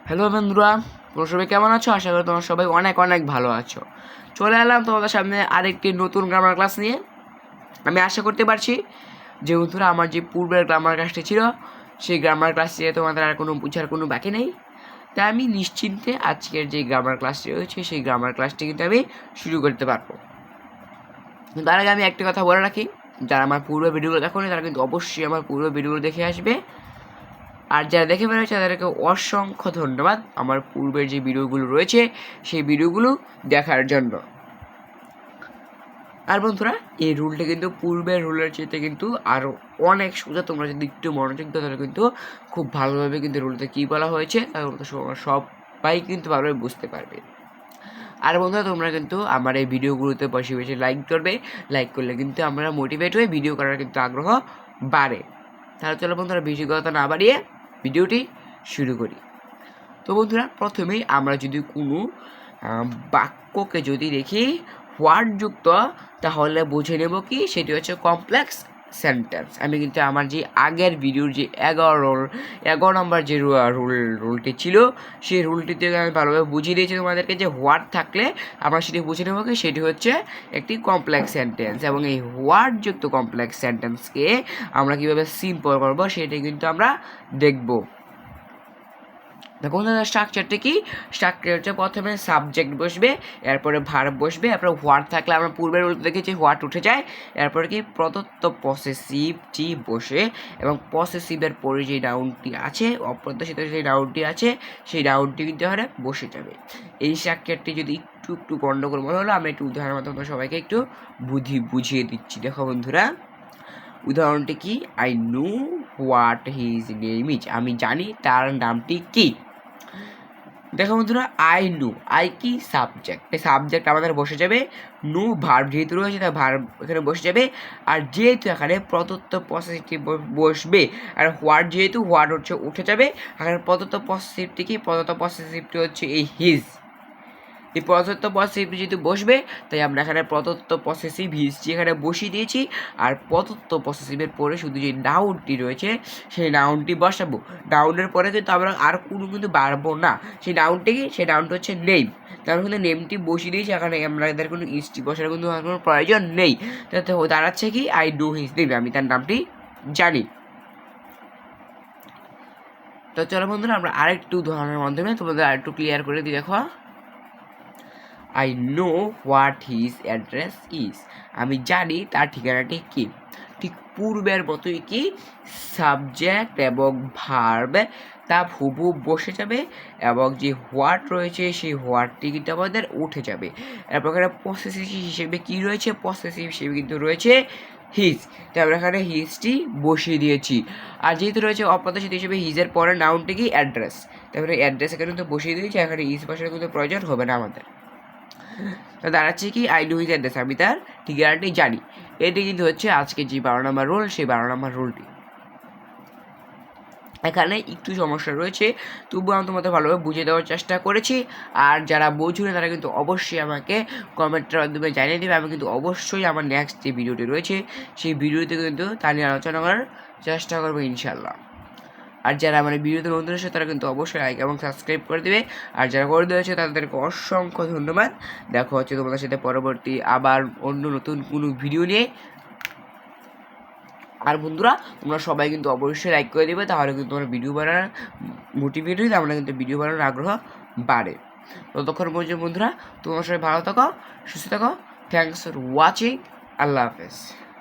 Hello বন্ধুরা, তোমরা সবাই কেমন আছো? আশা করি তোমরা সবাই অনেক অনেক ভালো আছো। চলে এলাম তোমাদের সামনে আরেকটি নতুন গ্রামার ক্লাস নিয়ে। আমি আশা করতে পারছি যে বন্ধুরা আমার যে পূর্বের গ্রামার ক্লাসটি ছিল সেই গ্রামার ক্লাসটি তোমাদের আর কোনো বুঝার কোনো বাকি নেই। তাই আমি নিশ্চিন্তে আজকের যে গ্রামার ক্লাসটি রয়েছে সেই গ্রামার ক্লাসটি কিন্তু আমি শুরু করতে পারবো। তার আগে আমি একটি কথা বলে রাখি, যারা আমার পূর্ব ভিডিওগুলো দেখোনি তারা কিন্তু অবশ্যই আমার পূর্ব ভিডিওগুলো দেখে আসবে। আর যারা দেখে ফেলেছে তাদেরকে অসংখ্য ধন্যবাদ আমার পূর্বের যে ভিডিওগুলো রয়েছে সেই ভিডিওগুলো দেখার জন্য। আর বন্ধুরা, এই রুলটা কিন্তু পূর্বের রুলের চেয়ে কিন্তু আরও অনেক সোজা। তোমরা যদি একটু মনোযোগ দাও তাহলে কিন্তু খুব ভালোভাবে কিন্তু রুলটা কী বলা হয়েছে সবাই কিন্তু ভালোভাবে বুঝতে পারবে। আর বন্ধুরা, তোমরা কিন্তু আমার এই ভিডিওগুলোতে বেশি বেশি লাইক করবে। লাইক করলে কিন্তু আমরা মোটিভেট হয়ে ভিডিও করার কিন্তু আগ্রহ বাড়ে। তাহলে চলো বন্ধুরা, বেশি কথা না বাড়িয়ে ভিডিওটি শুরু করি। তো বন্ধুরা, প্রথমেই আমরা যদি কোনো বাক্যকে যদি দেখি হোয়াট যুক্ত, তাহলে বুঝে নেব কি সেটি হচ্ছে কমপ্লেক্স সেন্টেন্স। আমি কিন্তু আমার যে আগের ভিডিওর যে 11 নম্বর যে রুলটি ছিল সেই রুলটিতে আমি ভালোভাবে বুঝিয়ে দিয়েছি তোমাদেরকে যে হোয়াট থাকলে আমরা সেটি বুঝে নেব কি সেটি হচ্ছে একটি কমপ্লেক্স সেন্টেন্স। এবং এই হোয়াট যুক্ত কমপ্লেক্স সেন্টেন্সকে আমরা কীভাবে সিম্পল করবো সেটি কিন্তু আমরা দেখব। দেখুন স্ট্রাকচারটা কি? স্ট্রাকচার হচ্ছে প্রথমে সাবজেক্ট বসবে, এরপরে ভার্ব বসবে, এরপরে হোয়াট থাকলে আমরা পূর্বের রুলতে দেখেছি হোয়াট উঠে যায়। এরপরে কি প্রদত্ত পসেসিভটি বসে এবং পসেসিভের পরে যে নাউনটি আছে, অপ্রত্যাশিত যে নাউনটি আছে সেই নাউনটি কিন্তু এখানে বসে যাবে। এই স্ট্রাকচারটি যদি একটু একটু গণ্ডগোল মনে হলো, আমি একটু উদাহরণের মাধ্যমে সবাইকে একটু বুঝিয়ে দিচ্ছি। দেখো বন্ধুরা, উদাহরণটি কি? I know what his name is. আমি জানি তার নামটি কি। দেখো বন্ধুরা, আই নো, আই কি সাবজেক্ট, এই সাবজেক্ট আমাদের বসে যাবে। নো ভার্ব যেহেতু রয়েছে তাই ভার্ব এখানে বসে যাবে। আর যেহেতু এখানে প্রদত্ত পসেসিভটি বসবে, আর হোয়াট যেহেতু হোয়াট হচ্ছে উঠে যাবে। এখানে প্রদত্ত পসেসিভটি কি? প্রদত্ত পসেসিভটি হচ্ছে এই হিজ। এই প্রদত্ত পসেসিভ যেহেতু বসবে তাই আমরা এখানে প্রদত্ত পসেসিভ হিজটি এখানে বসিয়ে দিয়েছি। আর প্রদত্ত পসেসিভের পরে শুধু যে নাউনটি রয়েছে সেই নাউনটি বসাবো। নাউনের পরে কিন্তু আমরা আর কোনো কিন্তু বাড়বো না। সেই নাউনটি কি? সেই নাউনটা হচ্ছে নেম। তার কিন্তু নেমটি বসিয়ে দিয়েছি, এখানে আমরা এদের কোনো ইসটি বসার কিন্তু কোনো প্রয়োজন নেই। তাতে দাঁড়াচ্ছে কি? আই নো হিজ নেম, আমি তার নামটি জানি। তো চলো বন্ধুরা, আমরা আরেকটু উদাহরণের মাধ্যমে তোমাদের আরেকটু ক্লিয়ার করে দিই। দেখো, I know what his address is. আমি জানি তার ঠিকানাটি কী। ঠিক পূর্বের মতোই কি সাবজেক্ট এবং ভার্ব তা হুবহু বসে যাবে এবং যে হোয়াট রয়েছে সেই হোয়াটটি কিন্তু আমাদের উঠে যাবে। এরপর এখানে পসেসিভ হিসেবে কী রয়েছে? পসেসিভ হিসেবে কিন্তু রয়েছে হিজ। তো আমরা এখানে হিজটি বসিয়ে দিয়েছি। আর যেহেতু রয়েছে অপ্রত্যাশিত হিসেবে হিজের পরে নাউনটি কি? অ্যাড্রেস। তারপরে অ্যাড্রেস এখানে কিন্তু বসিয়ে দিয়েছি, এখানে ইজ বসার কিন্তু প্রয়োজন হবে না আমাদের। তো দাঁড়াচ্ছে কি? আই নো হিজ অ্যাড্রেস, আমি তার ঠিকানাটি জানি। এটি কিন্তু হচ্ছে আজকে যে 12 নম্বর রুল, সেই 12 নম্বর রুলটি। এখানে একটু সমস্যা রয়েছে, তবুও আমি তোমাদের ভালোভাবে বুঝিয়ে দেওয়ার চেষ্টা করেছি। আর যারা বোঝুনে তারা কিন্তু অবশ্যই আমাকে কমেন্টের মাধ্যমে জানিয়ে দেবে। আমি কিন্তু অবশ্যই আমার নেক্সট যে ভিডিওটি রয়েছে সেই ভিডিওতে কিন্তু তা নিয়ে আলোচনা করার চেষ্টা করবো ইনশাল্লাহ। আর যারা আমার ভিডিওতে নতুন এসেছে তারা কিন্তু অবশ্যই লাইক এবং সাবস্ক্রাইব করে দেবে। আর যারা করে দিয়েছে তাদেরকে অসংখ্য ধন্যবাদ। দেখো হচ্ছে তোমাদের সাথে পরবর্তী আবার অন্য নতুন কোনো ভিডিও নিয়ে। আর বন্ধুরা, তোমরা সবাই কিন্তু অবশ্যই লাইক করে দেবে, তাহলে কিন্তু তোমরা ভিডিও বানানোর মোটিভেট হয়ে আমরা কিন্তু ভিডিও বানানোর আগ্রহ বাড়ে। ততক্ষণ পর্যন্ত বন্ধুরা তোমরা সবাই ভালো থাকো, সুস্থ থাকো। Thanks for watching. আল্লাহ হাফেজ।